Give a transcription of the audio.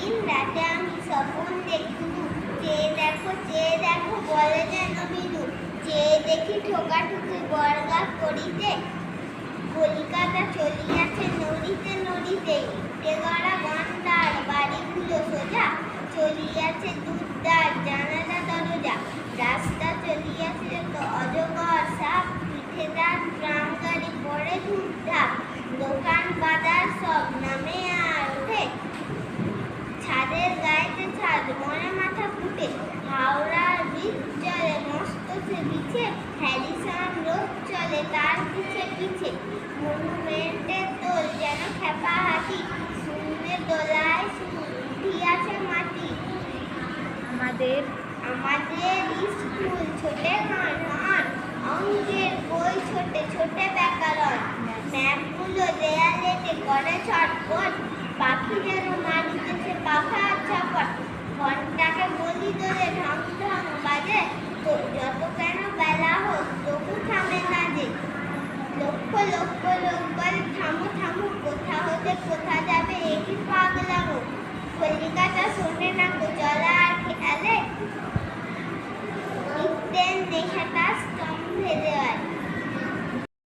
দিন রাতে আমি স্বপ্ন দেখিনু, চেয়ে দেখো বলে যেন বিনু, চেয়ে দেখি ঠোকাঠুকি বর্গা করিতে, কলিকাতা চলিয়াছে নড়িতে নড়িতে, ইটে গড়া গন্ডার বাড়িগুলো সোজা, চলিয়াছে দুধদার জানালা দরজা, রাস্তা চলিয়াছে যত অজগর সাপ, পিঠে তার ট্রাম গাড়ি পড়ে ধূপধাপ, দোকান বাজার সব নামে আর ওঠে, ছাদের গায়েতে ছাদ মনে মাথা ফুটে, হাওড়ার ব্রিজ চলে মস্ত সে বিছে, হ্যারিসন রোড চলে তার পিছে পিছে, মনুমেন্টের দোল যেন খেপা হাতি, শূন্যে দোলায় উঠিয়াছে মাটি। আমাদের স্কুল ছোটে নয়, অঙ্কের বই ছোটে ছোটে ব্যাকরণ, ম্যাপগুলো দেয়ালেতে করে ছটপট, পাখি যেন মারিতেছে পাখা ঝাপট, ঘন্টাকে বলি ধরে ঢং ঢং বাজে, তো যত কেন বেলা হোক তবু থামে না যে, লক্ষ লক্ষ লোক বলে থামো থামো, কোথা হতে কোথা যাবে একই পাগলামো, কলিকাতা শোনে না চলা